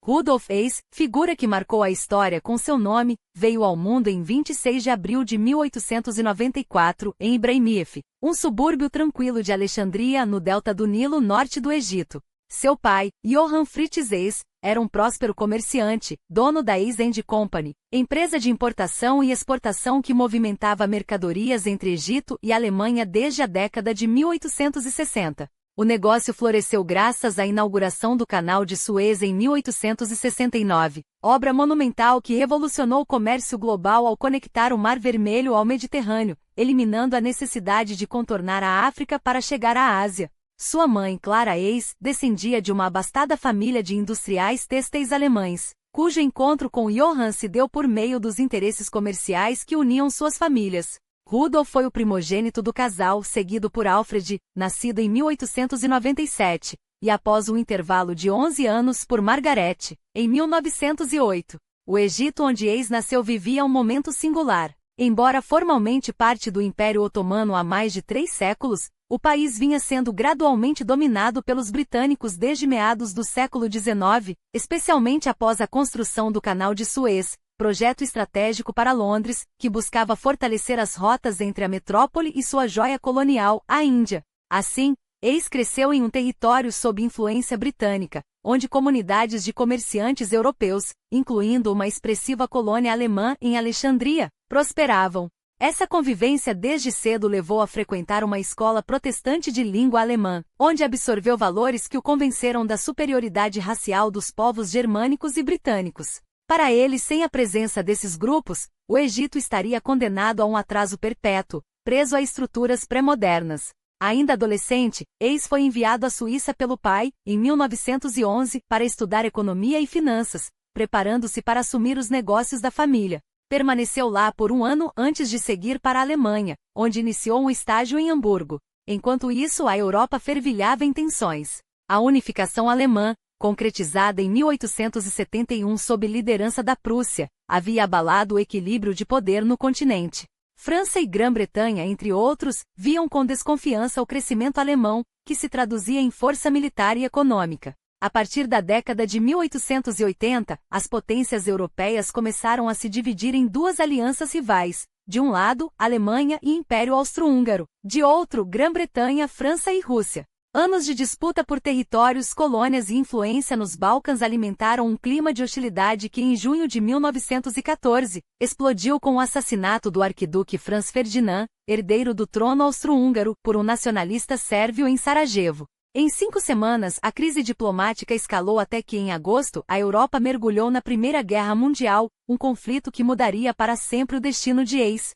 Rudolf Hess, figura que marcou a história com seu nome, veio ao mundo em 26 de abril de 1894, em Ibrahimiyef, um subúrbio tranquilo de Alexandria, no delta do Nilo norte do Egito. Seu pai, Johann Fritz Hess, era um próspero comerciante, dono da Hess and Company, empresa de importação e exportação que movimentava mercadorias entre Egito e Alemanha desde a década de 1860. O negócio floresceu graças à inauguração do Canal de Suez em 1869, obra monumental que revolucionou o comércio global ao conectar o Mar Vermelho ao Mediterrâneo, eliminando a necessidade de contornar a África para chegar à Ásia. Sua mãe, Clara Hess, descendia de uma abastada família de industriais têxteis alemães, cujo encontro com Johann se deu por meio dos interesses comerciais que uniam suas famílias. Rudolf foi o primogênito do casal, seguido por Alfred, nascido em 1897, e após um intervalo de 11 anos por Margaret, em 1908. O Egito onde Hess nasceu vivia um momento singular. Embora formalmente parte do Império Otomano há mais de 3 séculos, o país vinha sendo gradualmente dominado pelos britânicos desde meados do século XIX, especialmente após a construção do Canal de Suez, projeto estratégico para Londres, que buscava fortalecer as rotas entre a metrópole e sua joia colonial, a Índia. Assim, Hess cresceu em um território sob influência britânica, onde comunidades de comerciantes europeus, incluindo uma expressiva colônia alemã em Alexandria, prosperavam. Essa convivência desde cedo levou a frequentar uma escola protestante de língua alemã, onde absorveu valores que o convenceram da superioridade racial dos povos germânicos e britânicos. Para ele, sem a presença desses grupos, o Egito estaria condenado a um atraso perpétuo, preso a estruturas pré-modernas. Ainda adolescente, Hess foi enviado à Suíça pelo pai, em 1911, para estudar economia e finanças, preparando-se para assumir os negócios da família. Permaneceu lá por 1 ano antes de seguir para a Alemanha, onde iniciou um estágio em Hamburgo. Enquanto isso, a Europa fervilhava em tensões. A unificação alemã, concretizada em 1871 sob liderança da Prússia, havia abalado o equilíbrio de poder no continente. França e Grã-Bretanha, entre outros, viam com desconfiança o crescimento alemão, que se traduzia em força militar e econômica. A partir da década de 1880, as potências europeias começaram a se dividir em 2 alianças rivais. De um lado, Alemanha e Império Austro-Húngaro, de outro, Grã-Bretanha, França e Rússia. Anos de disputa por territórios, colônias e influência nos Balcãs alimentaram um clima de hostilidade que, em junho de 1914, explodiu com o assassinato do arquiduque Franz Ferdinand, herdeiro do trono austro-húngaro, por um nacionalista sérvio em Sarajevo. Em 5 semanas, a crise diplomática escalou até que, em agosto, a Europa mergulhou na Primeira Guerra Mundial, um conflito que mudaria para sempre o destino de Hess.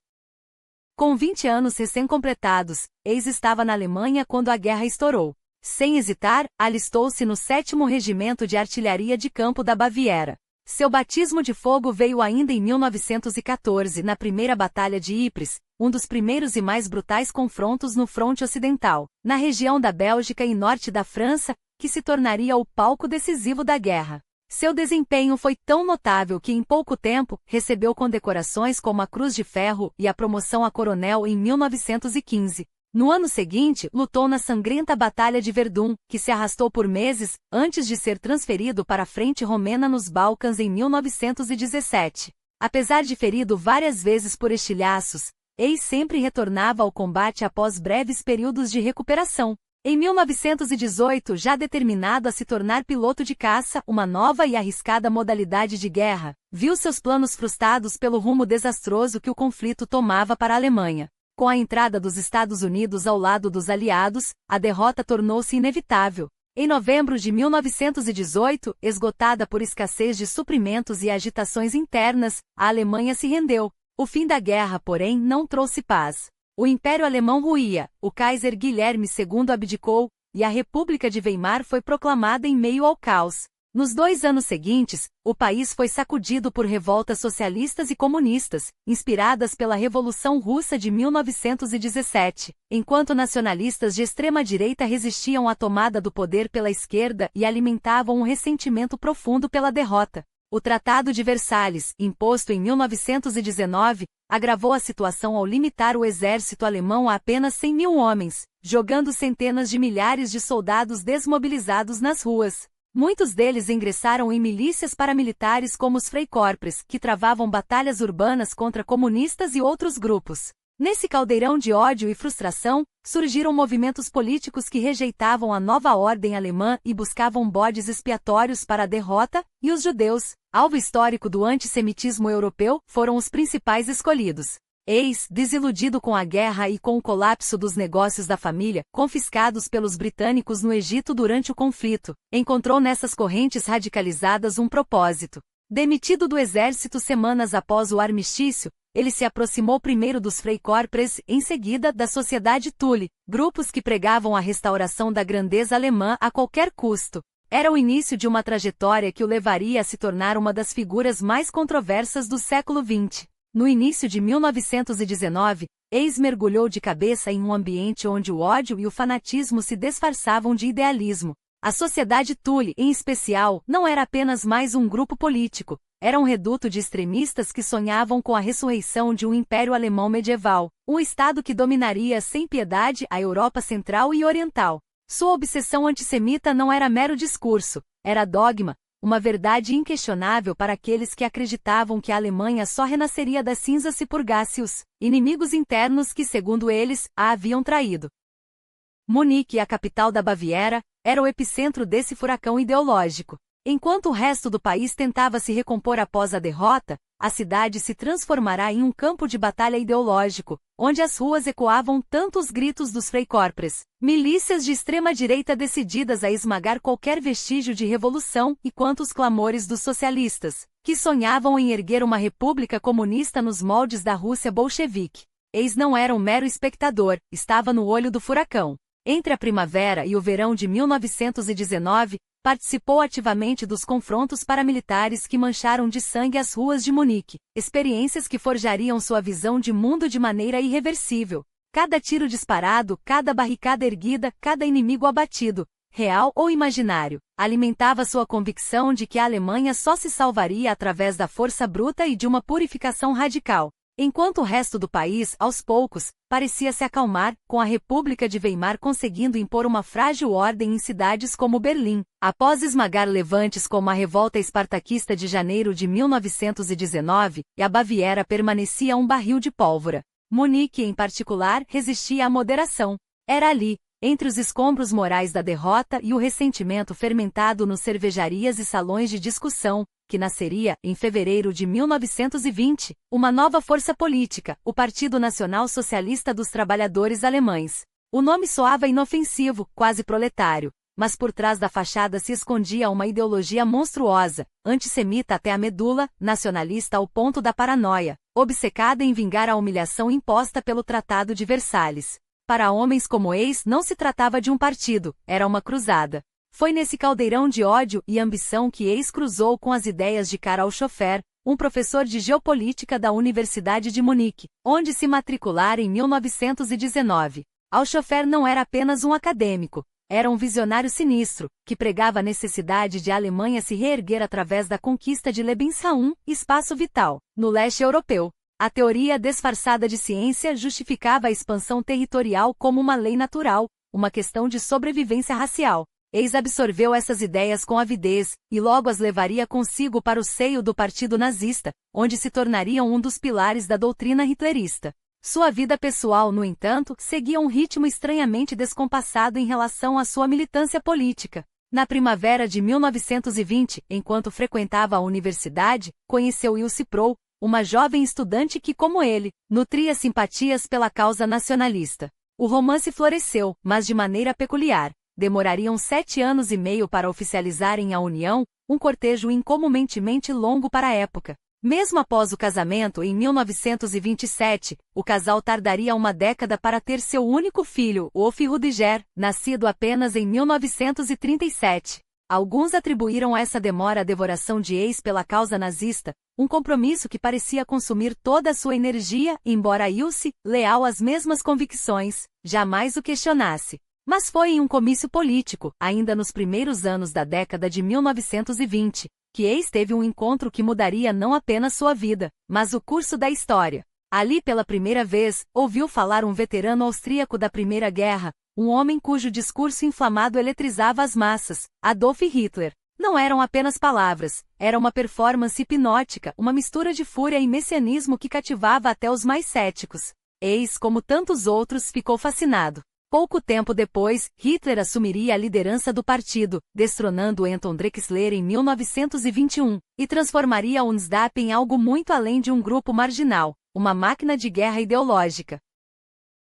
Com 20 anos recém-completados, Hess estava na Alemanha quando a guerra estourou. Sem hesitar, alistou-se no 7º Regimento de Artilharia de Campo da Baviera. Seu batismo de fogo veio ainda em 1914, na Primeira Batalha de Ypres, um dos primeiros e mais brutais confrontos no fronte ocidental, na região da Bélgica e norte da França, que se tornaria o palco decisivo da guerra. Seu desempenho foi tão notável que em pouco tempo, recebeu condecorações como a Cruz de Ferro e a promoção a coronel em 1915. No ano seguinte, lutou na sangrenta Batalha de Verdun, que se arrastou por meses, antes de ser transferido para a frente romena nos Balcãs em 1917. Apesar de ferido várias vezes por estilhaços, Hess sempre retornava ao combate após breves períodos de recuperação. Em 1918, já determinado a se tornar piloto de caça, uma nova e arriscada modalidade de guerra, viu seus planos frustrados pelo rumo desastroso que o conflito tomava para a Alemanha. Com a entrada dos Estados Unidos ao lado dos aliados, a derrota tornou-se inevitável. Em novembro de 1918, esgotada por escassez de suprimentos e agitações internas, a Alemanha se rendeu. O fim da guerra, porém, não trouxe paz. O Império Alemão ruía, o Kaiser Guilherme II abdicou, e a República de Weimar foi proclamada em meio ao caos. Nos 2 anos seguintes, o país foi sacudido por revoltas socialistas e comunistas, inspiradas pela Revolução Russa de 1917, enquanto nacionalistas de extrema-direita resistiam à tomada do poder pela esquerda e alimentavam um ressentimento profundo pela derrota. O Tratado de Versalhes, imposto em 1919, agravou a situação ao limitar o exército alemão a apenas 100.000 homens, jogando centenas de milhares de soldados desmobilizados nas ruas. Muitos deles ingressaram em milícias paramilitares como os Freikorps, que travavam batalhas urbanas contra comunistas e outros grupos. Nesse caldeirão de ódio e frustração, surgiram movimentos políticos que rejeitavam a nova ordem alemã e buscavam bodes expiatórios para a derrota, e os judeus, alvo histórico do antissemitismo europeu, foram os principais escolhidos. Eis, desiludido com a guerra e com o colapso dos negócios da família, confiscados pelos britânicos no Egito durante o conflito, encontrou nessas correntes radicalizadas um propósito. Demitido do exército semanas após o armistício, ele se aproximou primeiro dos Freikorps, em seguida da Sociedade Thule, grupos que pregavam a restauração da grandeza alemã a qualquer custo. Era o início de uma trajetória que o levaria a se tornar uma das figuras mais controversas do século XX. No início de 1919, Eis mergulhou de cabeça em um ambiente onde o ódio e o fanatismo se disfarçavam de idealismo. A Sociedade Thule, em especial, não era apenas mais um grupo político, era um reduto de extremistas que sonhavam com a ressurreição de um império alemão medieval, um estado que dominaria sem piedade a Europa Central e Oriental. Sua obsessão antissemita não era mero discurso, era dogma, uma verdade inquestionável para aqueles que acreditavam que a Alemanha só renasceria das cinzas se purgasse os inimigos internos que, segundo eles, a haviam traído. Munique, a capital da Baviera, era o epicentro desse furacão ideológico. Enquanto o resto do país tentava se recompor após a derrota, a cidade se transformará em um campo de batalha ideológico, onde as ruas ecoavam tanto os gritos dos Freikorps, milícias de extrema-direita decididas a esmagar qualquer vestígio de revolução, e quanto os clamores dos socialistas, que sonhavam em erguer uma república comunista nos moldes da Rússia bolchevique. Eis não era um mero espectador, estava no olho do furacão. Entre a primavera e o verão de 1919, participou ativamente dos confrontos paramilitares que mancharam de sangue as ruas de Munique, experiências que forjariam sua visão de mundo de maneira irreversível. Cada tiro disparado, cada barricada erguida, cada inimigo abatido, real ou imaginário, alimentava sua convicção de que a Alemanha só se salvaria através da força bruta e de uma purificação radical. Enquanto o resto do país, aos poucos, parecia se acalmar, com a República de Weimar conseguindo impor uma frágil ordem em cidades como Berlim, após esmagar levantes como a revolta espartaquista de janeiro de 1919, e a Baviera permanecia um barril de pólvora. Munique, em particular, resistia à moderação. Era ali, entre os escombros morais da derrota e o ressentimento fermentado nos cervejarias e salões de discussão, que nasceria, em fevereiro de 1920, uma nova força política, o Partido Nacional Socialista dos Trabalhadores Alemães. O nome soava inofensivo, quase proletário, mas por trás da fachada se escondia uma ideologia monstruosa, antissemita até a medula, nacionalista ao ponto da paranoia, obcecada em vingar a humilhação imposta pelo Tratado de Versalhes. Para homens como Eis não se tratava de um partido, era uma cruzada. Foi nesse caldeirão de ódio e ambição que Eis cruzou com as ideias de Karl Schoeffer, um professor de geopolítica da Universidade de Munique, onde se matriculara em 1919. Schoeffer não era apenas um acadêmico, era um visionário sinistro, que pregava a necessidade de a Alemanha se reerguer através da conquista de Lebensraum, espaço vital, no leste europeu. A teoria disfarçada de ciência justificava a expansão territorial como uma lei natural, uma questão de sobrevivência racial. Eis absorveu essas ideias com avidez, e logo as levaria consigo para o seio do Partido Nazista, onde se tornariam um dos pilares da doutrina hitlerista. Sua vida pessoal, no entanto, seguia um ritmo estranhamente descompassado em relação à sua militância política. Na primavera de 1920, enquanto frequentava a universidade, conheceu Ilse Proul, uma jovem estudante que, como ele, nutria simpatias pela causa nacionalista. O romance floresceu, mas de maneira peculiar. Demorariam 7 anos e meio para oficializarem a união, um cortejo incomumente longo para a época. Mesmo após o casamento em 1927, o casal tardaria uma década para ter seu único filho, Wolf Rudiger, nascido apenas em 1937. Alguns atribuíram essa demora à devoração de Eis pela causa nazista, um compromisso que parecia consumir toda a sua energia, embora Ilse, leal às mesmas convicções, jamais o questionasse. Mas foi em um comício político, ainda nos primeiros anos da década de 1920, que Eis teve um encontro que mudaria não apenas sua vida, mas o curso da história. Ali pela primeira vez, ouviu falar um veterano austríaco da Primeira Guerra, um homem cujo discurso inflamado eletrizava as massas, Adolf Hitler. Não eram apenas palavras, era uma performance hipnótica, uma mistura de fúria e messianismo que cativava até os mais céticos. Hess, como tantos outros, ficou fascinado. Pouco tempo depois, Hitler assumiria a liderança do partido, destronando Anton Drexler em 1921, e transformaria o NSDAP em algo muito além de um grupo marginal, uma máquina de guerra ideológica.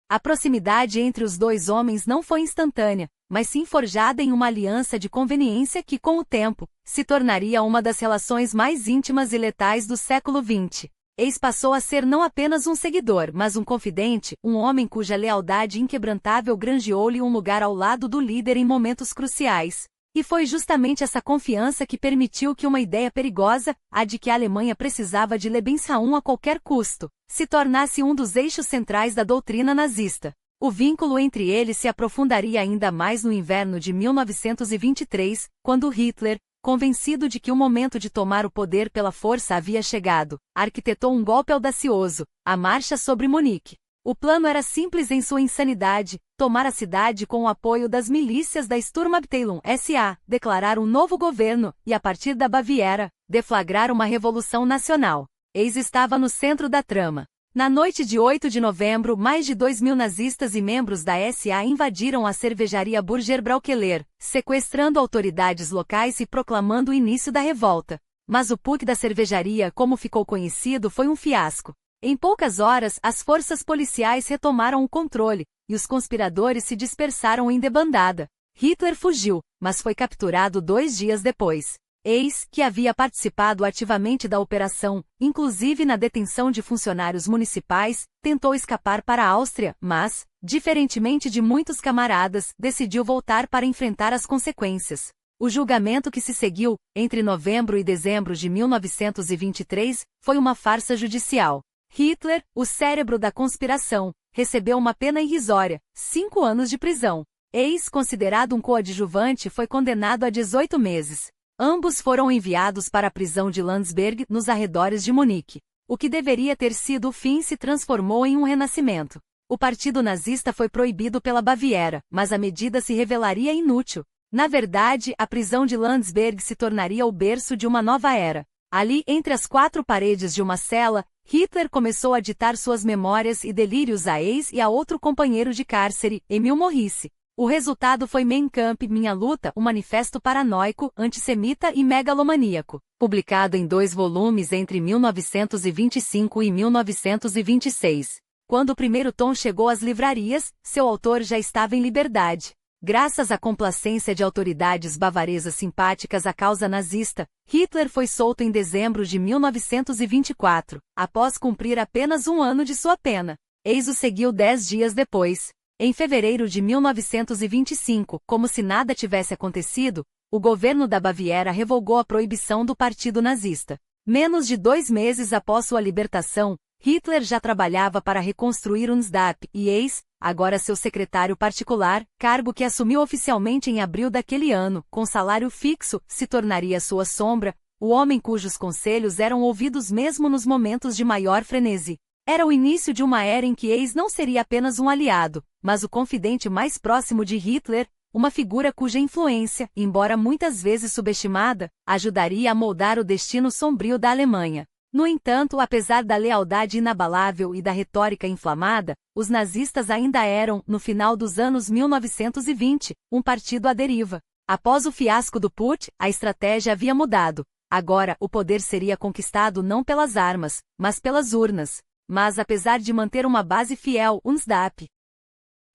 A proximidade entre os dois homens não foi instantânea, mas sim forjada em uma aliança de conveniência que, com o tempo, se tornaria uma das relações mais íntimas e letais do século XX. Hess passou a ser não apenas um seguidor, mas um confidente, um homem cuja lealdade inquebrantável granjeou-lhe um lugar ao lado do líder em momentos cruciais. E foi justamente essa confiança que permitiu que uma ideia perigosa, a de que a Alemanha precisava de Lebensraum a qualquer custo, se tornasse um dos eixos centrais da doutrina nazista. O vínculo entre eles se aprofundaria ainda mais no inverno de 1923, quando Hitler, convencido de que o momento de tomar o poder pela força havia chegado, arquitetou um golpe audacioso, a Marcha sobre Munique. O plano era simples em sua insanidade: tomar a cidade com o apoio das milícias da Sturmabteilung SA, declarar um novo governo e, a partir da Baviera, deflagrar uma revolução nacional. Hess estava no centro da trama. Na noite de 8 de novembro, mais de 2.000 nazistas e membros da SA invadiram a cervejaria Burger Braukeller, sequestrando autoridades locais e proclamando o início da revolta. Mas o PUC da cervejaria, como ficou conhecido, foi um fiasco. Em poucas horas, as forças policiais retomaram o controle, e os conspiradores se dispersaram em debandada. Hitler fugiu, mas foi capturado 2 dias depois. Hess, que havia participado ativamente da operação, inclusive na detenção de funcionários municipais, tentou escapar para a Áustria, mas, diferentemente de muitos camaradas, decidiu voltar para enfrentar as consequências. O julgamento que se seguiu, entre novembro e dezembro de 1923, foi uma farsa judicial. Hitler, o cérebro da conspiração, recebeu uma pena irrisória, 5 anos de prisão. Hess, considerado um coadjuvante, foi condenado a 18 meses. Ambos foram enviados para a prisão de Landsberg, nos arredores de Munique. O que deveria ter sido o fim se transformou em um renascimento. O partido nazista foi proibido pela Baviera, mas a medida se revelaria inútil. Na verdade, a prisão de Landsberg se tornaria o berço de uma nova era. Ali, entre as 4 paredes de uma cela, Hitler começou a ditar suas memórias e delírios a Hess e a outro companheiro de cárcere, Emil Morrisse. O resultado foi Mein Kampf, Minha Luta, um manifesto paranoico, antissemita e megalomaníaco, publicado em 2 volumes entre 1925 e 1926. Quando o primeiro tom chegou às livrarias, seu autor já estava em liberdade. Graças à complacência de autoridades bavaresas simpáticas à causa nazista, Hitler foi solto em dezembro de 1924, após cumprir apenas 1 ano de sua pena. Hess o seguiu 10 dias depois. Em fevereiro de 1925, como se nada tivesse acontecido, o governo da Baviera revogou a proibição do partido nazista. Menos de 2 meses após sua libertação, Hitler já trabalhava para reconstruir o NSDAP e Hess, agora seu secretário particular, cargo que assumiu oficialmente em abril daquele ano, com salário fixo, se tornaria sua sombra, o homem cujos conselhos eram ouvidos mesmo nos momentos de maior frenesi. Era o início de uma era em que Hess não seria apenas um aliado, mas o confidente mais próximo de Hitler, uma figura cuja influência, embora muitas vezes subestimada, ajudaria a moldar o destino sombrio da Alemanha. No entanto, apesar da lealdade inabalável e da retórica inflamada, os nazistas ainda eram, no final dos anos 1920, um partido à deriva. Após o fiasco do Putsch, a estratégia havia mudado. Agora, o poder seria conquistado não pelas armas, mas pelas urnas. Mas apesar de manter uma base fiel, o NSDAP,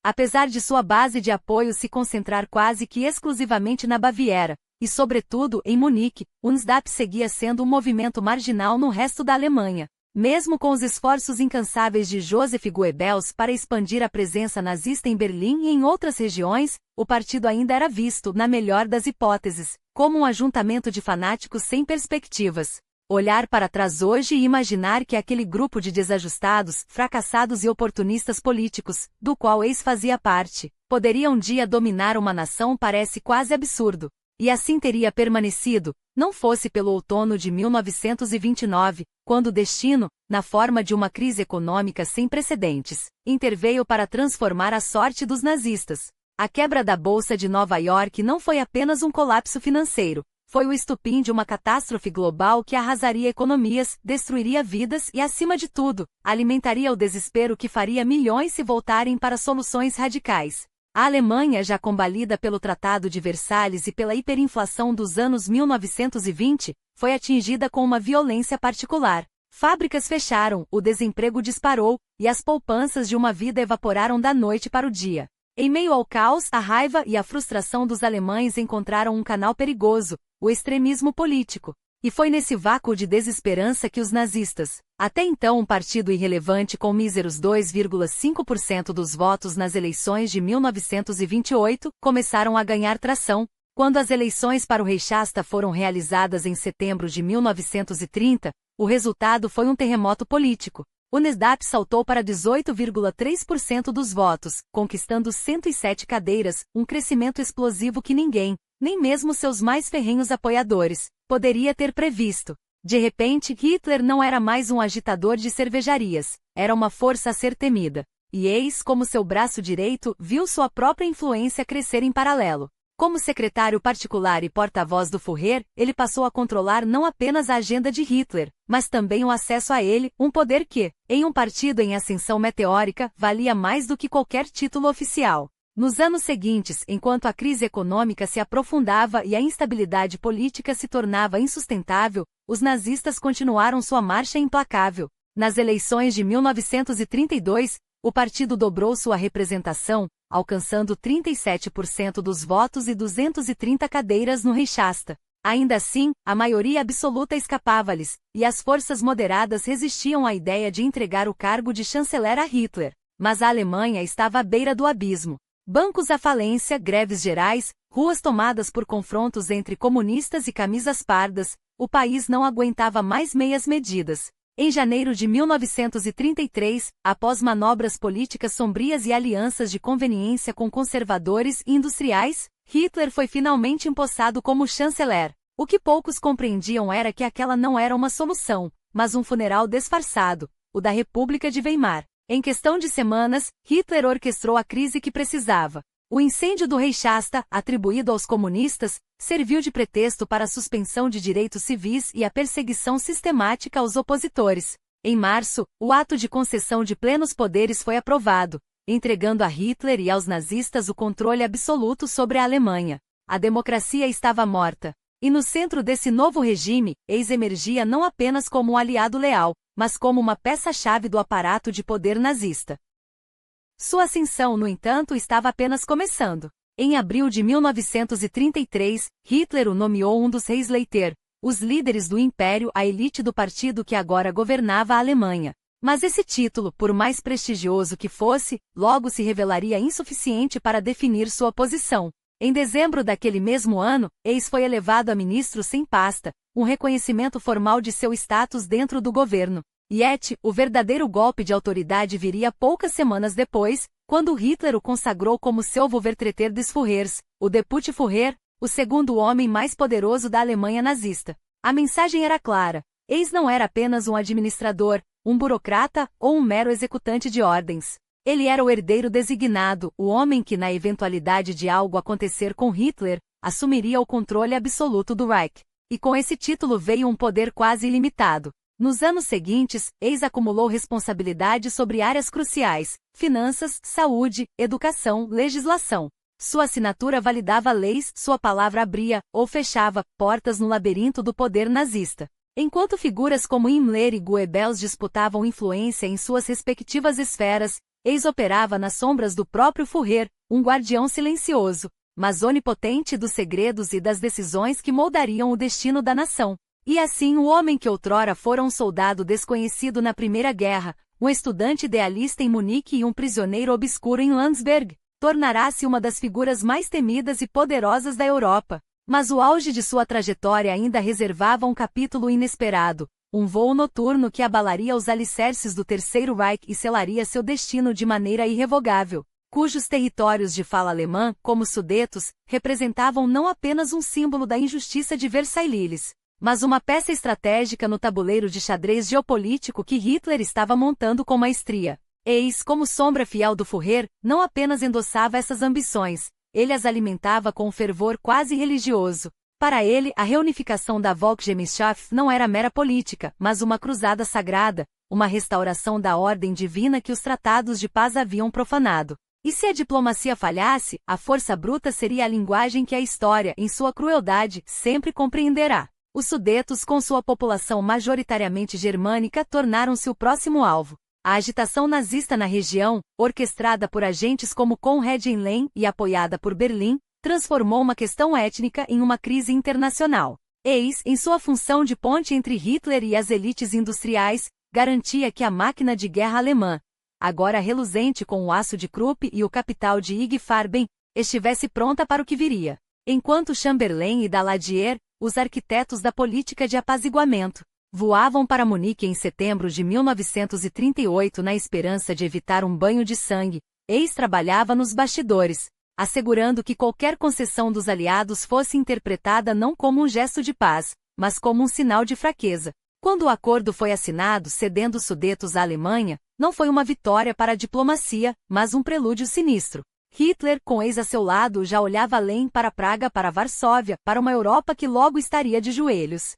apesar de sua base de apoio se concentrar quase que exclusivamente na Baviera, e sobretudo em Munique, o NSDAP seguia sendo um movimento marginal no resto da Alemanha. Mesmo com os esforços incansáveis de Joseph Goebbels para expandir a presença nazista em Berlim e em outras regiões, o partido ainda era visto, na melhor das hipóteses, como um ajuntamento de fanáticos sem perspectivas. Olhar para trás hoje e imaginar que aquele grupo de desajustados, fracassados e oportunistas políticos, do qual Hess fazia parte, poderia um dia dominar uma nação parece quase absurdo. E assim teria permanecido, não fosse pelo outono de 1929, quando o destino, na forma de uma crise econômica sem precedentes, interveio para transformar a sorte dos nazistas. A quebra da Bolsa de Nova York não foi apenas um colapso financeiro. Foi o estupim de uma catástrofe global que arrasaria economias, destruiria vidas e, acima de tudo, alimentaria o desespero que faria milhões se voltarem para soluções radicais. A Alemanha, já combalida pelo Tratado de Versalhes e pela hiperinflação dos anos 1920, foi atingida com uma violência particular. Fábricas fecharam, o desemprego disparou, e as poupanças de uma vida evaporaram da noite para o dia. Em meio ao caos, a raiva e a frustração dos alemães encontraram um canal perigoso, o extremismo político. E foi nesse vácuo de desesperança que os nazistas, até então um partido irrelevante com míseros 2,5% dos votos nas eleições de 1928, começaram a ganhar tração. Quando as eleições para o Reichstag foram realizadas em setembro de 1930, o resultado foi um terremoto político. O NSDAP saltou para 18,3% dos votos, conquistando 107 cadeiras, um crescimento explosivo que ninguém, nem mesmo seus mais ferrenhos apoiadores, poderia ter previsto. De repente, Hitler não era mais um agitador de cervejarias, era uma força a ser temida. E eis como seu braço direito viu sua própria influência crescer em paralelo. Como secretário particular e porta-voz do Führer, ele passou a controlar não apenas a agenda de Hitler, mas também o acesso a ele, um poder que, em um partido em ascensão meteórica, valia mais do que qualquer título oficial. Nos anos seguintes, enquanto a crise econômica se aprofundava e a instabilidade política se tornava insustentável, os nazistas continuaram sua marcha implacável. Nas eleições de 1932, o partido dobrou sua representação, alcançando 37% dos votos e 230 cadeiras no Reichstag. Ainda assim, a maioria absoluta escapava-lhes, e as forças moderadas resistiam à ideia de entregar o cargo de chanceler a Hitler. Mas a Alemanha estava à beira do abismo. Bancos à falência, greves gerais, ruas tomadas por confrontos entre comunistas e camisas pardas, o país não aguentava mais meias medidas. Em janeiro de 1933, após manobras políticas sombrias e alianças de conveniência com conservadores e industriais, Hitler foi finalmente empossado como chanceler. O que poucos compreendiam era que aquela não era uma solução, mas um funeral disfarçado, o da República de Weimar. Em questão de semanas, Hitler orquestrou a crise que precisava. O incêndio do Reichstag, atribuído aos comunistas, serviu de pretexto para a suspensão de direitos civis e a perseguição sistemática aos opositores. Em março, o ato de concessão de plenos poderes foi aprovado, entregando a Hitler e aos nazistas o controle absoluto sobre a Alemanha. A democracia estava morta. E no centro desse novo regime, eis emergia não apenas como um aliado leal, mas como uma peça-chave do aparato de poder nazista. Sua ascensão, no entanto, estava apenas começando. Em abril de 1933, Hitler o nomeou um dos reis Leiter, os líderes do império, a elite do partido que agora governava a Alemanha. Mas esse título, por mais prestigioso que fosse, logo se revelaria insuficiente para definir sua posição. Em dezembro daquele mesmo ano, eis foi elevado a ministro sem pasta, um reconhecimento formal de seu status dentro do governo. O verdadeiro golpe de autoridade viria poucas semanas depois, quando Hitler o consagrou como seu Vertreter des Führers, o Deputy Führer, o segundo homem mais poderoso da Alemanha nazista. A mensagem era clara. Eis não era apenas um administrador, um burocrata ou um mero executante de ordens. Ele era o herdeiro designado, o homem que, na eventualidade de algo acontecer com Hitler, assumiria o controle absoluto do Reich. E com esse título veio um poder quase ilimitado. Nos anos seguintes, eis acumulou responsabilidade sobre áreas cruciais: finanças, saúde, educação, legislação. Sua assinatura validava leis, sua palavra abria, ou fechava, portas no labirinto do poder nazista. Enquanto figuras como Himmler e Goebbels disputavam influência em suas respectivas esferas, eis operava nas sombras do próprio Führer, um guardião silencioso, mas onipotente dos segredos e das decisões que moldariam o destino da nação. E assim o homem que outrora fora um soldado desconhecido na Primeira Guerra, um estudante idealista em Munique e um prisioneiro obscuro em Landsberg, tornará-se uma das figuras mais temidas e poderosas da Europa. Mas o auge de sua trajetória ainda reservava um capítulo inesperado, um voo noturno que abalaria os alicerces do Terceiro Reich e selaria seu destino de maneira irrevogável, cujos territórios de fala alemã, como Sudetos, representavam não apenas um símbolo da injustiça de Versailles, mas uma peça estratégica no tabuleiro de xadrez geopolítico que Hitler estava montando com maestria. Eis como sombra fiel do Führer, não apenas endossava essas ambições, ele as alimentava com um fervor quase religioso. Para ele, a reunificação da Volksgemeinschaft não era mera política, mas uma cruzada sagrada, uma restauração da ordem divina que os tratados de paz haviam profanado. E se a diplomacia falhasse, a força bruta seria a linguagem que a história, em sua crueldade, sempre compreenderá. Os Sudetos, com sua população majoritariamente germânica, tornaram-se o próximo alvo. A agitação nazista na região, orquestrada por agentes como Konrad Henlein e apoiada por Berlim, transformou uma questão étnica em uma crise internacional. Eis, em sua função de ponte entre Hitler e as elites industriais, garantia que a máquina de guerra alemã, agora reluzente com o aço de Krupp e o capital de IG Farben, estivesse pronta para o que viria. Enquanto Chamberlain e Daladier, os arquitetos da política de apaziguamento, voavam para Munique em setembro de 1938 na esperança de evitar um banho de sangue, Eis trabalhava nos bastidores, assegurando que qualquer concessão dos aliados fosse interpretada não como um gesto de paz, mas como um sinal de fraqueza. Quando o acordo foi assinado cedendo os Sudetos à Alemanha, não foi uma vitória para a diplomacia, mas um prelúdio sinistro. Hitler, com Eis a seu lado, já olhava além para Praga, para Varsóvia, para uma Europa que logo estaria de joelhos.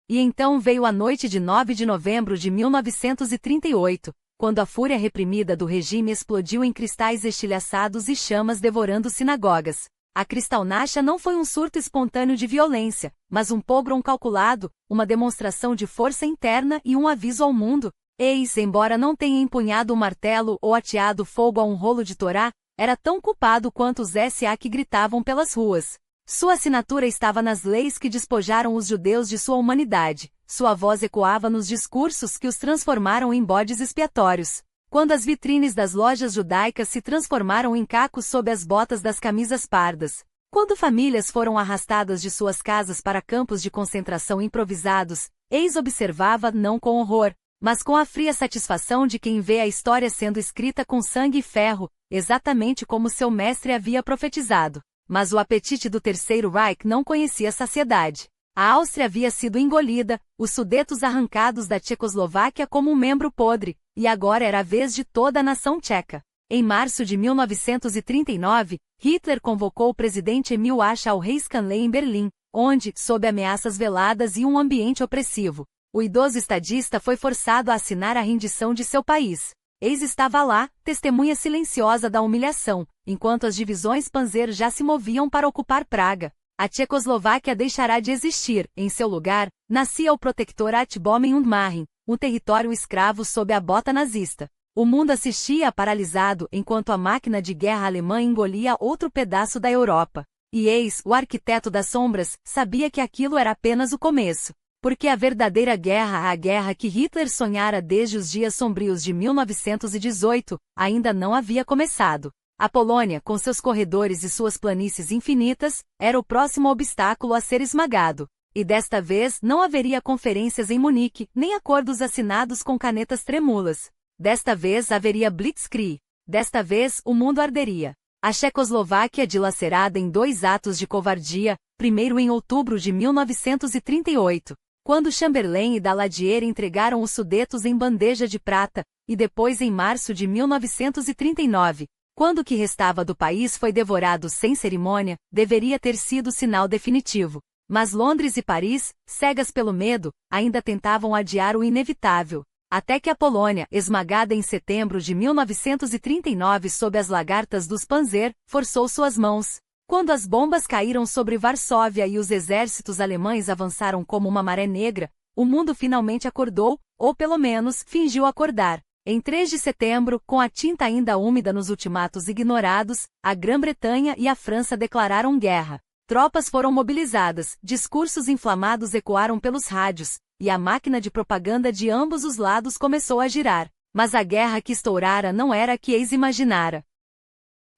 E então veio a noite de 9 de novembro de 1938, quando a fúria reprimida do regime explodiu em cristais estilhaçados e chamas devorando sinagogas. A Kristallnacht não foi um surto espontâneo de violência, mas um pogrom calculado, uma demonstração de força interna e um aviso ao mundo. Eis, embora não tenha empunhado um martelo ou ateado fogo a um rolo de Torá, era tão culpado quanto os SA que gritavam pelas ruas. Sua assinatura estava nas leis que despojaram os judeus de sua humanidade. Sua voz ecoava nos discursos que os transformaram em bodes expiatórios. Quando as vitrines das lojas judaicas se transformaram em cacos sob as botas das camisas pardas. Quando famílias foram arrastadas de suas casas para campos de concentração improvisados, Eis observava não com horror, mas com a fria satisfação de quem vê a história sendo escrita com sangue e ferro, exatamente como seu mestre havia profetizado. Mas o apetite do Terceiro Reich não conhecia saciedade. A Áustria havia sido engolida, os Sudetos arrancados da Tchecoslováquia como um membro podre, e agora era a vez de toda a nação tcheca. Em março de 1939, Hitler convocou o presidente Emil Asche ao Reichskanzlei em Berlim, onde, sob ameaças veladas e um ambiente opressivo, o idoso estadista foi forçado a assinar a rendição de seu país. Eis estava lá, testemunha silenciosa da humilhação, enquanto as divisões Panzer já se moviam para ocupar Praga. A Tchecoslováquia deixará de existir, em seu lugar, nascia o Protektorat Böhmen und Mähren, um território escravo sob a bota nazista. O mundo assistia paralisado enquanto a máquina de guerra alemã engolia outro pedaço da Europa. E eis, o arquiteto das sombras, sabia que aquilo era apenas o começo. Porque a verdadeira guerra, a guerra que Hitler sonhara desde os dias sombrios de 1918, ainda não havia começado. A Polônia, com seus corredores e suas planícies infinitas, era o próximo obstáculo a ser esmagado. E desta vez não haveria conferências em Munique, nem acordos assinados com canetas trêmulas. Desta vez haveria blitzkrieg. Desta vez o mundo arderia. A Tchecoslováquia dilacerada em 2 atos de covardia, primeiro em outubro de 1938, quando Chamberlain e Daladier entregaram os Sudetos em bandeja de prata, e depois em março de 1939, quando o que restava do país foi devorado sem cerimônia, deveria ter sido sinal definitivo. Mas Londres e Paris, cegas pelo medo, ainda tentavam adiar o inevitável. Até que a Polônia, esmagada em setembro de 1939 sob as lagartas dos Panzer, forçou suas mãos. Quando as bombas caíram sobre Varsóvia e os exércitos alemães avançaram como uma maré negra, o mundo finalmente acordou, ou pelo menos, fingiu acordar. Em 3 de setembro, com a tinta ainda úmida nos ultimatos ignorados, a Grã-Bretanha e a França declararam guerra. Tropas foram mobilizadas, discursos inflamados ecoaram pelos rádios, e a máquina de propaganda de ambos os lados começou a girar. Mas a guerra que estourara não era a que Eis imaginara.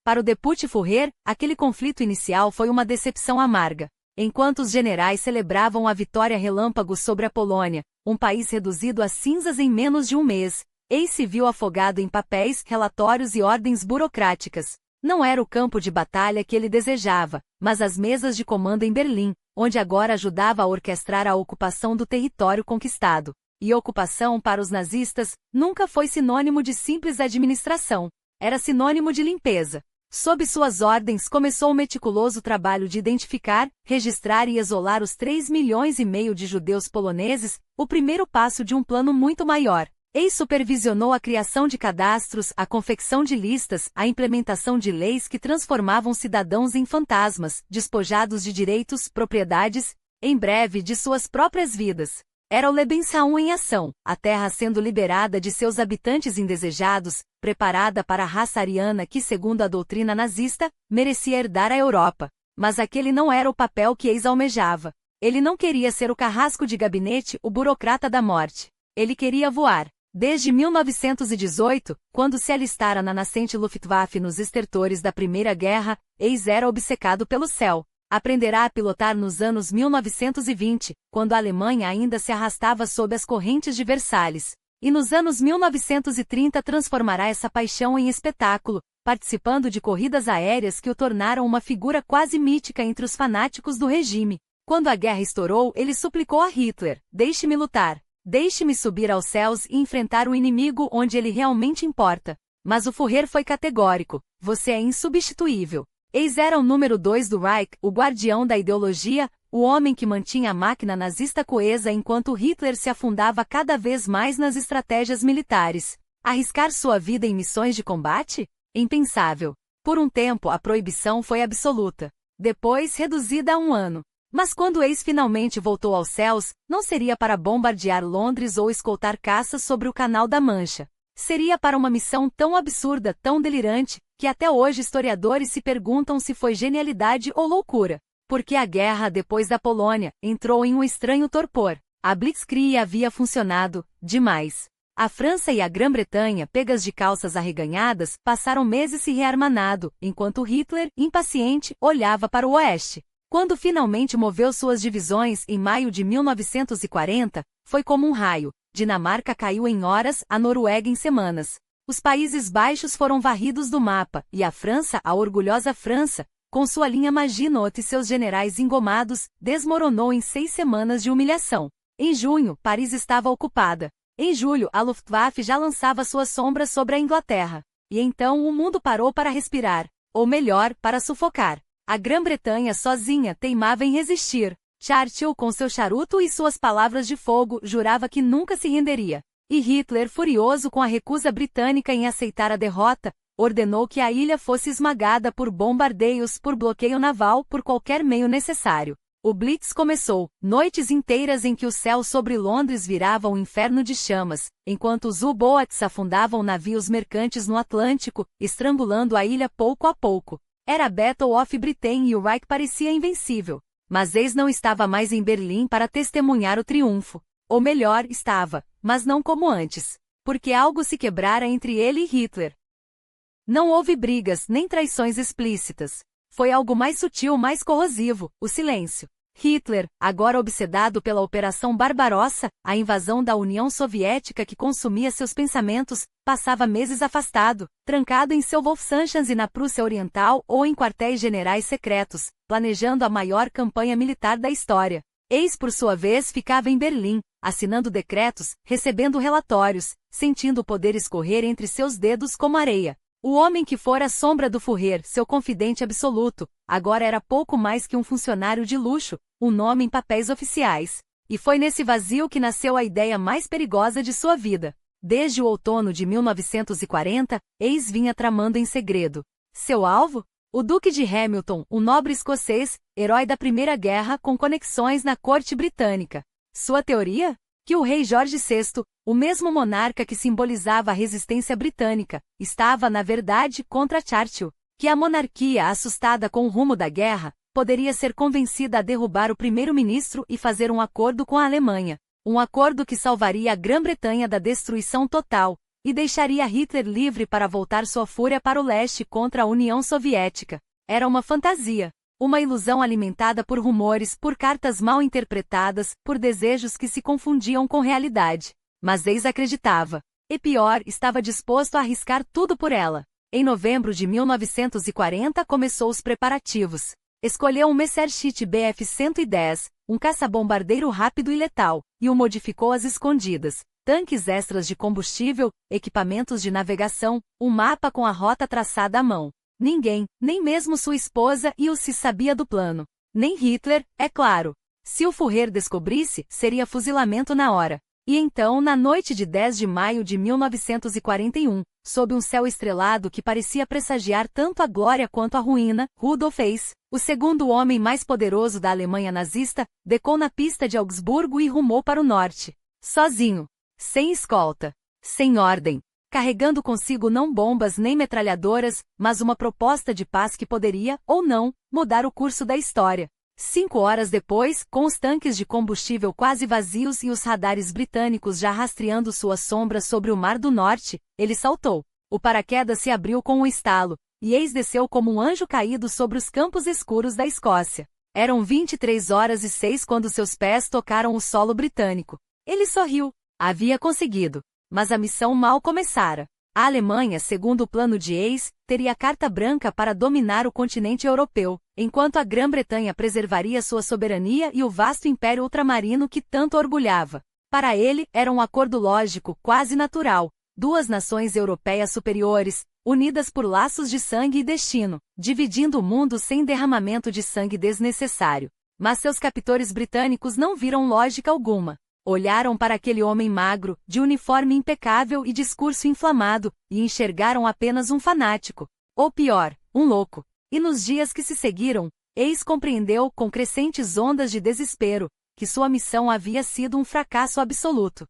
Para o Deputy Führer, aquele conflito inicial foi uma decepção amarga. Enquanto os generais celebravam a vitória relâmpago sobre a Polônia, um país reduzido a cinzas em menos de um mês, Eis se viu afogado em papéis, relatórios e ordens burocráticas. Não era o campo de batalha que ele desejava, mas as mesas de comando em Berlim, onde agora ajudava a orquestrar a ocupação do território conquistado. E ocupação para os nazistas nunca foi sinônimo de simples administração. Era sinônimo de limpeza. Sob suas ordens começou o meticuloso trabalho de identificar, registrar e isolar os 3,5 milhões de judeus poloneses, o primeiro passo de um plano muito maior. Supervisionou a criação de cadastros, a confecção de listas, a implementação de leis que transformavam cidadãos em fantasmas, despojados de direitos, propriedades, em breve de suas próprias vidas. Era o Lebensraum em ação, a terra sendo liberada de seus habitantes indesejados, preparada para a raça ariana que, segundo a doutrina nazista, merecia herdar a Europa. Mas aquele não era o papel que Eis almejava. Ele não queria ser o carrasco de gabinete, o burocrata da morte. Ele queria voar. Desde 1918, quando se alistara na nascente Luftwaffe nos estertores da Primeira Guerra, Eis era obcecado pelo céu. Aprenderá a pilotar nos anos 1920, quando a Alemanha ainda se arrastava sob as correntes de Versalhes. E nos anos 1930 transformará essa paixão em espetáculo, participando de corridas aéreas que o tornaram uma figura quase mítica entre os fanáticos do regime. Quando a guerra estourou, ele suplicou a Hitler: "Deixe-me lutar. Deixe-me subir aos céus e enfrentar o inimigo onde ele realmente importa." Mas o Führer foi categórico: "Você é insubstituível." Eis era o número 2 do Reich, o guardião da ideologia, o homem que mantinha a máquina nazista coesa enquanto Hitler se afundava cada vez mais nas estratégias militares. Arriscar sua vida em missões de combate? Impensável. Por um tempo a proibição foi absoluta. Depois reduzida a 1 ano. Mas quando Eis finalmente voltou aos céus, não seria para bombardear Londres ou escoltar caças sobre o Canal da Mancha. Seria para uma missão tão absurda, tão delirante, que até hoje historiadores se perguntam se foi genialidade ou loucura. Porque a guerra depois da Polônia entrou em um estranho torpor. A Blitzkrieg havia funcionado demais. A França e a Grã-Bretanha, pegas de calças arreganhadas, passaram meses se rearmando, enquanto Hitler, impaciente, olhava para o oeste. Quando finalmente moveu suas divisões em maio de 1940, foi como um raio. Dinamarca caiu em horas, a Noruega em semanas. Os Países Baixos foram varridos do mapa, e a França, a orgulhosa França, com sua linha Maginot e seus generais engomados, desmoronou em 6 semanas de humilhação. Em junho, Paris estava ocupada. Em julho, a Luftwaffe já lançava suas sombras sobre a Inglaterra. E então o mundo parou para respirar. Ou melhor, para sufocar. A Grã-Bretanha sozinha teimava em resistir. Churchill, com seu charuto e suas palavras de fogo, jurava que nunca se renderia. E Hitler, furioso com a recusa britânica em aceitar a derrota, ordenou que a ilha fosse esmagada por bombardeios, por bloqueio naval, por qualquer meio necessário. O Blitz começou, noites inteiras em que o céu sobre Londres virava um inferno de chamas, enquanto os U-boats afundavam navios mercantes no Atlântico, estrangulando a ilha pouco a pouco. Era a Battle of Britain e o Reich parecia invencível. Mas Eis não estava mais em Berlim para testemunhar o triunfo. Ou melhor, estava, mas não como antes. Porque algo se quebrara entre ele e Hitler. Não houve brigas, nem traições explícitas. Foi algo mais sutil, mais corrosivo, o silêncio. Hitler, agora obsedado pela Operação Barbarossa, a invasão da União Soviética que consumia seus pensamentos, passava meses afastado, trancado em seu Wolfsangchensee na Prússia Oriental ou em quartéis generais secretos, planejando a maior campanha militar da história. Eis, por sua vez, ficava em Berlim, assinando decretos, recebendo relatórios, sentindo o poder escorrer entre seus dedos como areia. O homem que fora a sombra do Führer, seu confidente absoluto, agora era pouco mais que um funcionário de luxo, um nome em papéis oficiais. E foi nesse vazio que nasceu a ideia mais perigosa de sua vida. Desde o outono de 1940, Eis vinha tramando em segredo. Seu alvo? O Duque de Hamilton, um nobre escocês, herói da Primeira Guerra com conexões na corte britânica. Sua teoria? Que o rei Jorge VI, o mesmo monarca que simbolizava a resistência britânica, estava na verdade contra Churchill. Que a monarquia, assustada com o rumo da guerra, poderia ser convencida a derrubar o primeiro-ministro e fazer um acordo com a Alemanha. Um acordo que salvaria a Grã-Bretanha da destruição total, e deixaria Hitler livre para voltar sua fúria para o leste contra a União Soviética. Era uma fantasia. Uma ilusão alimentada por rumores, por cartas mal interpretadas, por desejos que se confundiam com realidade. Mas Eis acreditava. E pior, estava disposto a arriscar tudo por ela. Em novembro de 1940 começou os preparativos. Escolheu um Messerschmitt Bf-110, um caça-bombardeiro rápido e letal, e o modificou às escondidas. Tanques extras de combustível, equipamentos de navegação, um mapa com a rota traçada à mão. Ninguém, nem mesmo sua esposa se sabia do plano. Nem Hitler, é claro. Se o Führer descobrisse, seria fuzilamento na hora. E então, na noite de 10 de maio de 1941, sob um céu estrelado que parecia pressagiar tanto a glória quanto a ruína, Rudolf Hess, o segundo homem mais poderoso da Alemanha nazista, decou na pista de Augsburgo e rumou para o norte. Sozinho. Sem escolta. Sem ordem. Carregando consigo não bombas nem metralhadoras, mas uma proposta de paz que poderia, ou não, mudar o curso da história. 5 horas depois, com os tanques de combustível quase vazios e os radares britânicos já rastreando sua sombra sobre o Mar do Norte, ele saltou. O paraquedas se abriu com um estalo, e Hess desceu como um anjo caído sobre os campos escuros da Escócia. Eram 23h06 quando seus pés tocaram o solo britânico. Ele sorriu. Havia conseguido. Mas a missão mal começara. A Alemanha, segundo o plano de Hess, teria carta branca para dominar o continente europeu, enquanto a Grã-Bretanha preservaria sua soberania e o vasto império ultramarino que tanto orgulhava. Para ele, era um acordo lógico, quase natural. Duas nações europeias superiores, unidas por laços de sangue e destino, dividindo o mundo sem derramamento de sangue desnecessário. Mas seus captores britânicos não viram lógica alguma. Olharam para aquele homem magro, de uniforme impecável e discurso inflamado, e enxergaram apenas um fanático. Ou pior, um louco. E nos dias que se seguiram, Hess compreendeu, com crescentes ondas de desespero, que sua missão havia sido um fracasso absoluto.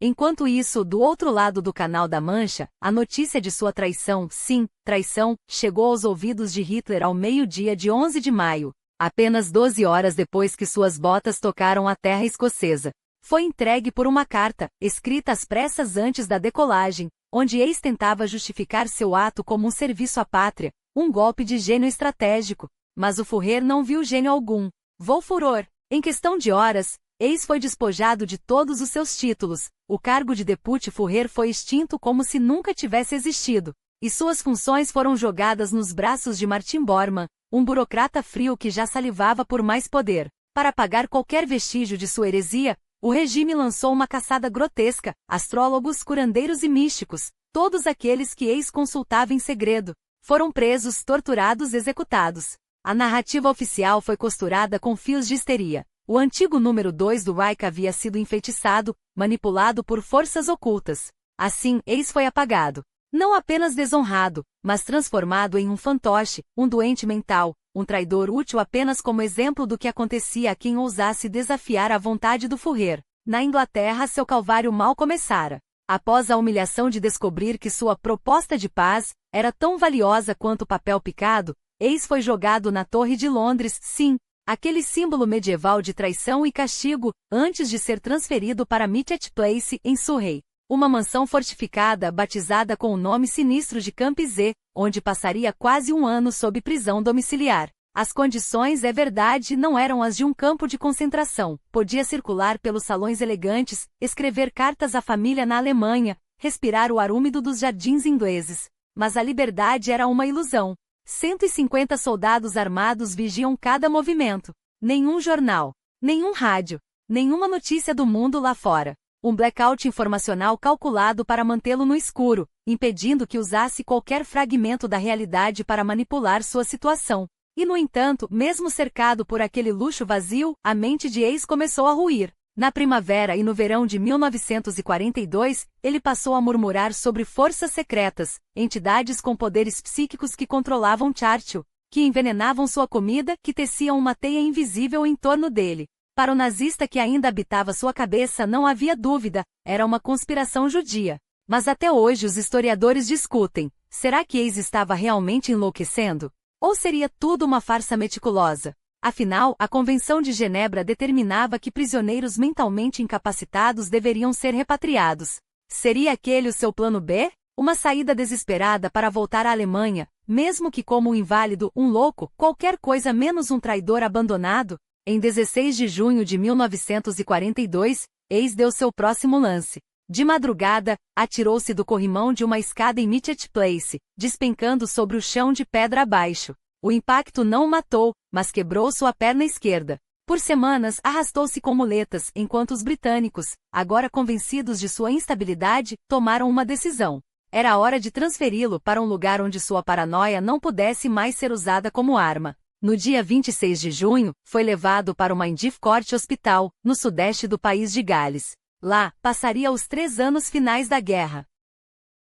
Enquanto isso, do outro lado do Canal da Mancha, a notícia de sua traição, sim, traição, chegou aos ouvidos de Hitler ao meio-dia de 11 de maio. Apenas 12 horas depois que suas botas tocaram a terra escocesa. Foi entregue por uma carta, escrita às pressas antes da decolagem, onde Hess tentava justificar seu ato como um serviço à pátria, um golpe de gênio estratégico. Mas o Führer não viu gênio algum. Vou furor. Em questão de horas, Hess foi despojado de todos os seus títulos, o cargo de Deputy Führer foi extinto como se nunca tivesse existido, e suas funções foram jogadas nos braços de Martin Bormann, um burocrata frio que já salivava por mais poder. Para apagar qualquer vestígio de sua heresia, o regime lançou uma caçada grotesca, astrólogos, curandeiros e místicos, todos aqueles que Hess consultava em segredo, foram presos, torturados, executados. A narrativa oficial foi costurada com fios de histeria. O antigo número 2 do Reich havia sido enfeitiçado, manipulado por forças ocultas. Assim, Hess foi apagado. Não apenas desonrado, mas transformado em um fantoche, um doente mental, um traidor útil apenas como exemplo do que acontecia a quem ousasse desafiar a vontade do Führer. Na Inglaterra, seu calvário mal começara. Após a humilhação de descobrir que sua proposta de paz era tão valiosa quanto o papel picado, Hess foi jogado na Torre de Londres, sim, aquele símbolo medieval de traição e castigo, antes de ser transferido para Mitchett Place, em Surrey. Uma mansão fortificada batizada com o nome sinistro de Campizé, onde passaria quase um ano sob prisão domiciliar. As condições, é verdade, não eram as de um campo de concentração. Podia circular pelos salões elegantes, escrever cartas à família na Alemanha, respirar o ar úmido dos jardins ingleses. Mas a liberdade era uma ilusão. 150 soldados armados vigiam cada movimento. Nenhum jornal, nenhum rádio, nenhuma notícia do mundo lá fora. Um blackout informacional calculado para mantê-lo no escuro, impedindo que usasse qualquer fragmento da realidade para manipular sua situação. E no entanto, mesmo cercado por aquele luxo vazio, a mente de Hess começou a ruir. Na primavera e no verão de 1942, ele passou a murmurar sobre forças secretas, entidades com poderes psíquicos que controlavam Churchill, que envenenavam sua comida, que teciam uma teia invisível em torno dele. Para o nazista que ainda habitava sua cabeça não havia dúvida, era uma conspiração judia. Mas até hoje os historiadores discutem, será que Hess estava realmente enlouquecendo? Ou seria tudo uma farsa meticulosa? Afinal, a Convenção de Genebra determinava que prisioneiros mentalmente incapacitados deveriam ser repatriados. Seria aquele o seu plano B? Uma saída desesperada para voltar à Alemanha, mesmo que como um inválido, um louco, qualquer coisa menos um traidor abandonado? Em 16 de junho de 1942, Hess deu seu próximo lance. De madrugada, atirou-se do corrimão de uma escada em Mitchett Place, despencando sobre o chão de pedra abaixo. O impacto não o matou, mas quebrou sua perna esquerda. Por semanas, arrastou-se com muletas, enquanto os britânicos, agora convencidos de sua instabilidade, tomaram uma decisão. Era hora de transferi-lo para um lugar onde sua paranoia não pudesse mais ser usada como arma. No dia 26 de junho, foi levado para o Maindif Court Hospital, no sudeste do país de Gales. Lá, passaria os 3 anos finais da guerra.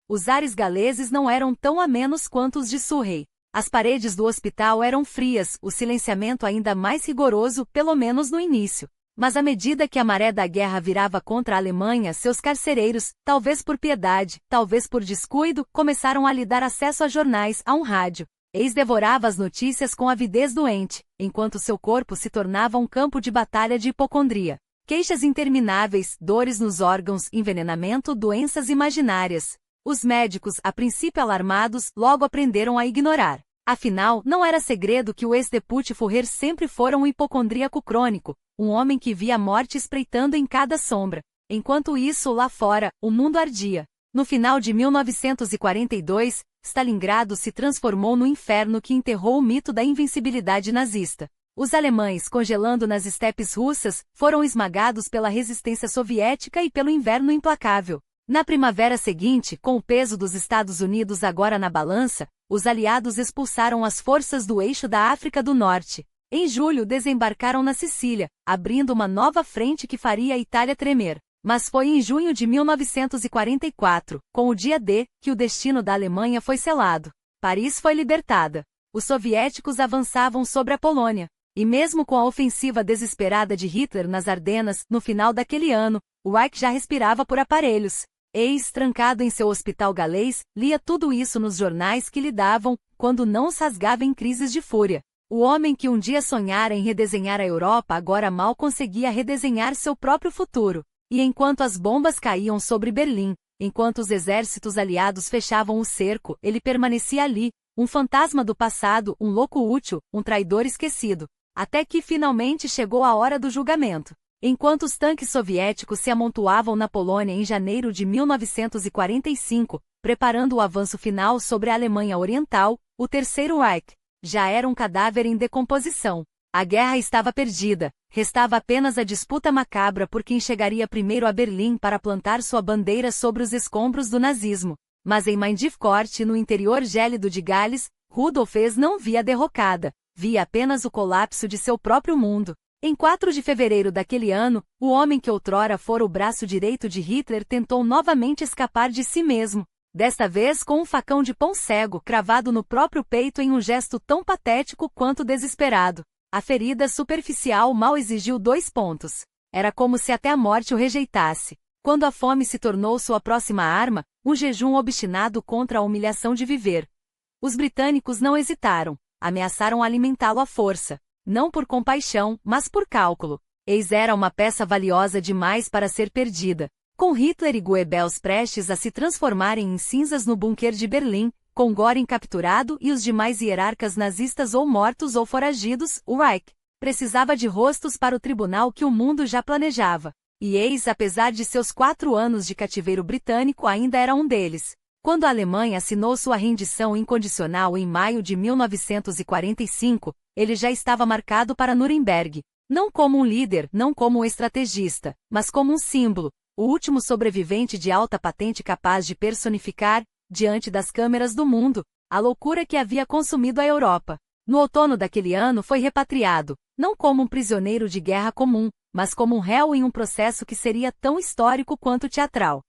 Os ares galeses não eram tão amenos quanto os de Surrey. As paredes do hospital eram frias, o silenciamento ainda mais rigoroso, pelo menos no início. Mas à medida que a maré da guerra virava contra a Alemanha, seus carcereiros, talvez por piedade, talvez por descuido, começaram a lhe dar acesso a jornais, a um rádio. Eis devorava as notícias com avidez doente, enquanto seu corpo se tornava um campo de batalha de hipocondria. Queixas intermináveis, dores nos órgãos, envenenamento, doenças imaginárias. Os médicos, a princípio alarmados, logo aprenderam a ignorar. Afinal, não era segredo que o ex-deputy Fourier sempre fora um hipocondríaco crônico, um homem que via a morte espreitando em cada sombra. Enquanto isso, lá fora, o mundo ardia. No final de 1942, Stalingrado se transformou no inferno que enterrou o mito da invencibilidade nazista. Os alemães, congelando nas estepes russas, foram esmagados pela resistência soviética e pelo inverno implacável. Na primavera seguinte, com o peso dos Estados Unidos agora na balança, os aliados expulsaram as forças do eixo da África do Norte. Em julho desembarcaram na Sicília, abrindo uma nova frente que faria a Itália tremer. Mas foi em junho de 1944, com o dia D, que o destino da Alemanha foi selado. Paris foi libertada. Os soviéticos avançavam sobre a Polônia. E mesmo com a ofensiva desesperada de Hitler nas Ardenas, no final daquele ano, o Reich já respirava por aparelhos. Eis, trancado em seu hospital galês, lia tudo isso nos jornais que lhe davam, quando não os rasgava em crises de fúria. O homem que um dia sonhara em redesenhar a Europa agora mal conseguia redesenhar seu próprio futuro. E enquanto as bombas caíam sobre Berlim, enquanto os exércitos aliados fechavam o cerco, ele permanecia ali, um fantasma do passado, um louco útil, um traidor esquecido. Até que finalmente chegou a hora do julgamento. Enquanto os tanques soviéticos se amontoavam na Polônia em janeiro de 1945, preparando o avanço final sobre a Alemanha Oriental, o Terceiro Reich já era um cadáver em decomposição. A guerra estava perdida, restava apenas a disputa macabra por quem chegaria primeiro a Berlim para plantar sua bandeira sobre os escombros do nazismo. Mas em Maindif Court, no interior gélido de Gales, Rudolf Hess não via a derrocada, via apenas o colapso de seu próprio mundo. Em 4 de fevereiro daquele ano, o homem que outrora fora o braço direito de Hitler tentou novamente escapar de si mesmo. Desta vez com um facão de pão cego cravado no próprio peito em um gesto tão patético quanto desesperado. A ferida superficial mal exigiu 2 pontos. Era como se até a morte o rejeitasse. Quando a fome se tornou sua próxima arma, um jejum obstinado contra a humilhação de viver. Os britânicos não hesitaram, ameaçaram alimentá-lo à força. Não por compaixão, mas por cálculo. Eis era uma peça valiosa demais para ser perdida. Com Hitler e Goebbels prestes a se transformarem em cinzas no bunker de Berlim, com Göring capturado e os demais hierarcas nazistas ou mortos ou foragidos, o Reich precisava de rostos para o tribunal que o mundo já planejava. E eis, apesar de seus 4 anos de cativeiro britânico, ainda era um deles. Quando a Alemanha assinou sua rendição incondicional em maio de 1945, ele já estava marcado para Nuremberg. Não como um líder, não como um estrategista, mas como um símbolo, o último sobrevivente de alta patente capaz de personificar, diante das câmeras do mundo, a loucura que havia consumido a Europa. No outono daquele ano foi repatriado, não como um prisioneiro de guerra comum, mas como um réu em um processo que seria tão histórico quanto teatral.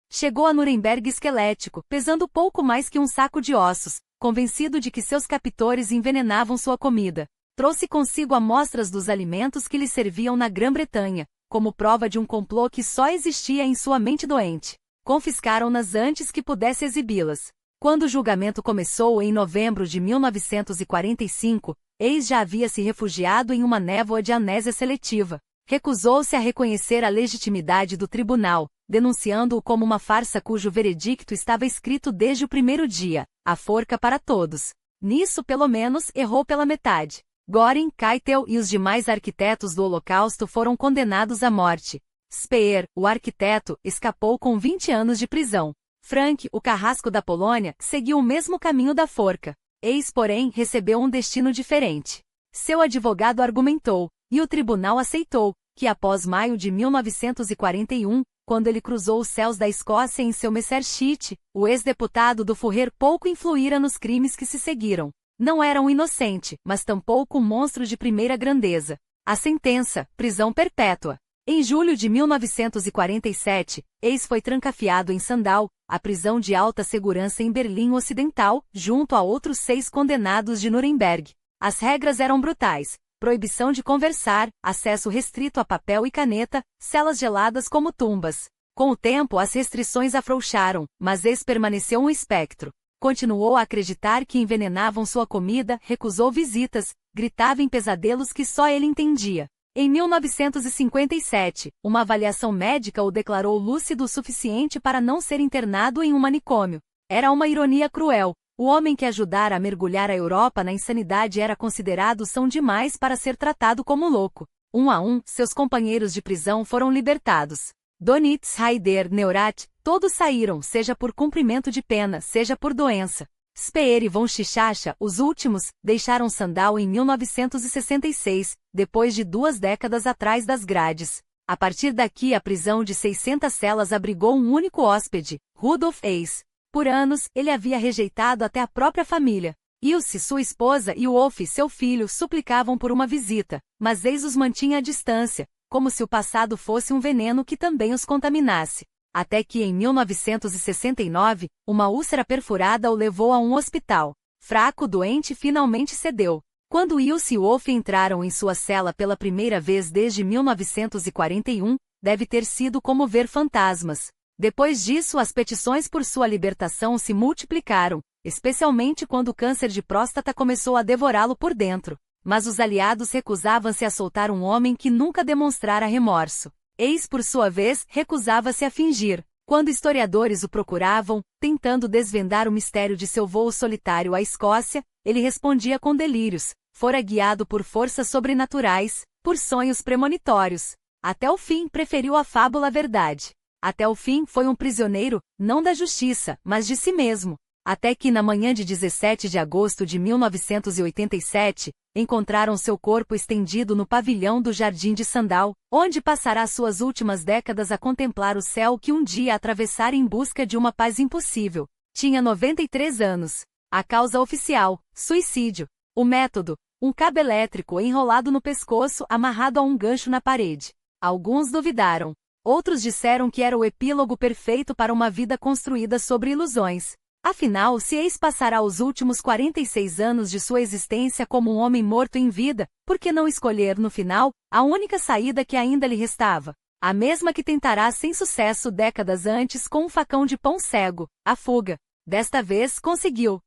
Chegou a Nuremberg esquelético, pesando pouco mais que um saco de ossos, convencido de que seus captores envenenavam sua comida. Trouxe consigo amostras dos alimentos que lhe serviam na Grã-Bretanha, como prova de um complô que só existia em sua mente doente. Confiscaram-nas antes que pudesse exibi-las. Quando o julgamento começou em novembro de 1945, Hess já havia se refugiado em uma névoa de amnésia seletiva. Recusou-se a reconhecer a legitimidade do tribunal, denunciando-o como uma farsa cujo veredicto estava escrito desde o primeiro dia, a forca para todos. Nisso, pelo menos, errou pela metade. Göring, Keitel e os demais arquitetos do Holocausto foram condenados à morte. Speer, o arquiteto, escapou com 20 anos de prisão. Frank, o carrasco da Polônia, seguiu o mesmo caminho da forca. Hess, porém, recebeu um destino diferente. Seu advogado argumentou, e o tribunal aceitou, que após maio de 1941, quando ele cruzou os céus da Escócia em seu Messerschmitt, o ex-deputado do Führer pouco influíra nos crimes que se seguiram. Não era um inocente, mas tampouco um monstro de primeira grandeza. A sentença, prisão perpétua. Em julho de 1947, Eis foi trancafiado em Sandau, a prisão de alta segurança em Berlim Ocidental, junto a outros 6 condenados de Nuremberg. As regras eram brutais. Proibição de conversar, acesso restrito a papel e caneta, celas geladas como tumbas. Com o tempo as restrições afrouxaram, mas Eis permaneceu um espectro. Continuou a acreditar que envenenavam sua comida, recusou visitas, gritava em pesadelos que só ele entendia. Em 1957, uma avaliação médica o declarou lúcido o suficiente para não ser internado em um manicômio. Era uma ironia cruel. O homem que ajudara a mergulhar a Europa na insanidade era considerado são demais para ser tratado como louco. Um a um, seus companheiros de prisão foram libertados. Donitz, Haider, Neurath, todos saíram, seja por cumprimento de pena, seja por doença. Speer e von Schichacha, os últimos, deixaram Sandau em 1966, depois de 2 décadas atrás das grades. A partir daqui a prisão de 600 celas abrigou um único hóspede, Rudolf Eis. Por anos, ele havia rejeitado até a própria família. Ilse, sua esposa, e Wolf, seu filho, suplicavam por uma visita, mas Eis os mantinha à distância, como se o passado fosse um veneno que também os contaminasse. Até que em 1969, uma úlcera perfurada o levou a um hospital. Fraco, doente, finalmente cedeu. Quando Ilse e Wolf entraram em sua cela pela primeira vez desde 1941, deve ter sido como ver fantasmas. Depois disso, as petições por sua libertação se multiplicaram, especialmente quando o câncer de próstata começou a devorá-lo por dentro. Mas os aliados recusavam-se a soltar um homem que nunca demonstrara remorso. Eis, por sua vez, recusava-se a fingir. Quando historiadores o procuravam, tentando desvendar o mistério de seu voo solitário à Escócia, ele respondia com delírios, fora guiado por forças sobrenaturais, por sonhos premonitórios. Até o fim preferiu a fábula à verdade. Até o fim foi um prisioneiro, não da justiça, mas de si mesmo. Até que na manhã de 17 de agosto de 1987, encontraram seu corpo estendido no pavilhão do Jardim de Sandau, onde passará suas últimas décadas a contemplar o céu que um dia atravessara em busca de uma paz impossível. Tinha 93 anos. A causa oficial, suicídio. O método, um cabo elétrico enrolado no pescoço amarrado a um gancho na parede. Alguns duvidaram. Outros disseram que era o epílogo perfeito para uma vida construída sobre ilusões. Afinal, se Eis passará os últimos 46 anos de sua existência como um homem morto em vida, por que não escolher, no final, a única saída que ainda lhe restava? A mesma que tentará sem sucesso décadas antes com um facão de pão cego, a fuga. Desta vez, conseguiu.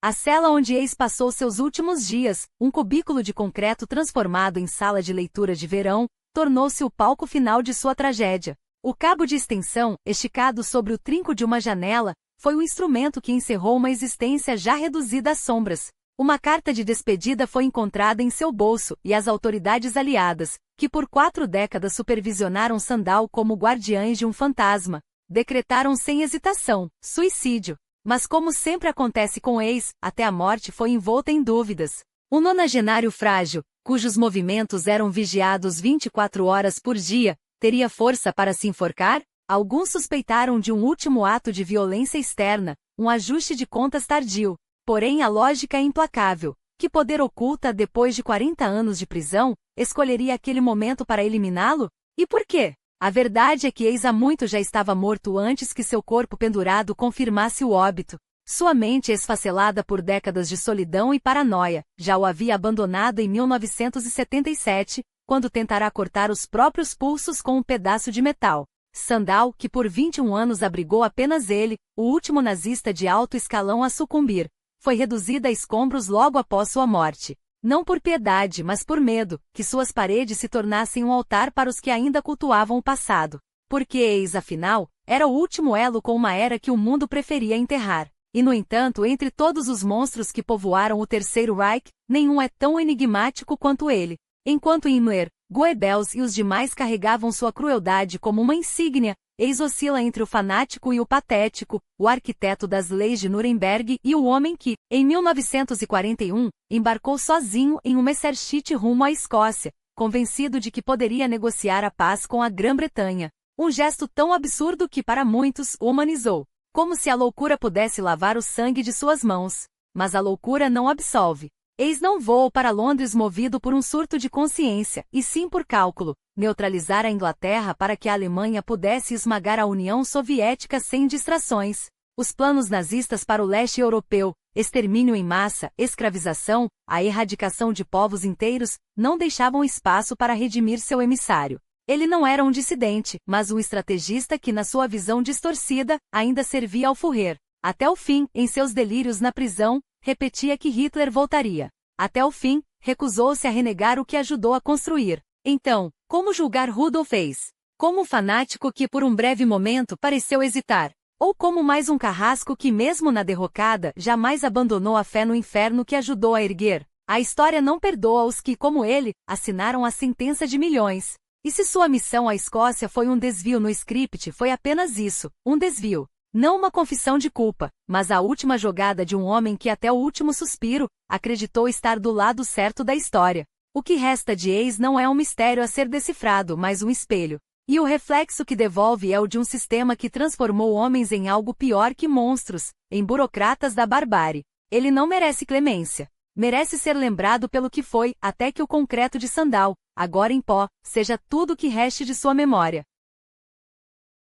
A cela onde Eis passou seus últimos dias, um cubículo de concreto transformado em sala de leitura de verão, tornou-se o palco final de sua tragédia. O cabo de extensão, esticado sobre o trinco de uma janela, foi o instrumento que encerrou uma existência já reduzida às sombras. Uma carta de despedida foi encontrada em seu bolso e as autoridades aliadas, que por 4 décadas supervisionaram Sandau como guardiães de um fantasma, decretaram sem hesitação, suicídio. Mas como sempre acontece com Eis, até a morte foi envolta em dúvidas. Um nonagenário frágil, cujos movimentos eram vigiados 24 horas por dia, teria força para se enforcar? Alguns suspeitaram de um último ato de violência externa, um ajuste de contas tardio. Porém a lógica é implacável. Que poder oculta depois de 40 anos de prisão, escolheria aquele momento para eliminá-lo? E por quê? A verdade é que Eis há muito já estava morto antes que seu corpo pendurado confirmasse o óbito. Sua mente esfacelada por décadas de solidão e paranoia, já o havia abandonado em 1977, quando tentará cortar os próprios pulsos com um pedaço de metal. Sandau, que por 21 anos abrigou apenas ele, o último nazista de alto escalão a sucumbir, foi reduzida a escombros logo após sua morte. Não por piedade, mas por medo, que suas paredes se tornassem um altar para os que ainda cultuavam o passado. Porque Eis, afinal, era o último elo com uma era que o mundo preferia enterrar. E no entanto, entre todos os monstros que povoaram o Terceiro Reich, nenhum é tão enigmático quanto ele. Enquanto Himmler, Goebbels e os demais carregavam sua crueldade como uma insígnia, Eis oscila entre o fanático e o patético, o arquiteto das leis de Nuremberg e o homem que, em 1941, embarcou sozinho em um Messerschmitt rumo à Escócia, convencido de que poderia negociar a paz com a Grã-Bretanha. Um gesto tão absurdo que para muitos o humanizou. Como se a loucura pudesse lavar o sangue de suas mãos. Mas a loucura não absolve. Hayes não voou para Londres movido por um surto de consciência, e sim por cálculo, neutralizar a Inglaterra para que a Alemanha pudesse esmagar a União Soviética sem distrações. Os planos nazistas para o leste europeu, extermínio em massa, escravização, a erradicação de povos inteiros, não deixavam espaço para redimir seu emissário. Ele não era um dissidente, mas um estrategista que na sua visão distorcida, ainda servia ao Führer. Até o fim, em seus delírios na prisão, repetia que Hitler voltaria. Até o fim, recusou-se a renegar o que ajudou a construir. Então, como julgar Rudolf Hayes? Como um fanático que por um breve momento pareceu hesitar? Ou como mais um carrasco que mesmo na derrocada jamais abandonou a fé no inferno que ajudou a erguer? A história não perdoa os que, como ele, assinaram a sentença de milhões. E se sua missão à Escócia foi um desvio no script, foi apenas isso, um desvio. Não uma confissão de culpa, mas a última jogada de um homem que até o último suspiro, acreditou estar do lado certo da história. O que resta de Hayes não é um mistério a ser decifrado, mas um espelho. E o reflexo que devolve é o de um sistema que transformou homens em algo pior que monstros, em burocratas da barbárie. Ele não merece clemência. Merece ser lembrado pelo que foi, até que o concreto de Sandow, agora em pó, seja tudo o que reste de sua memória.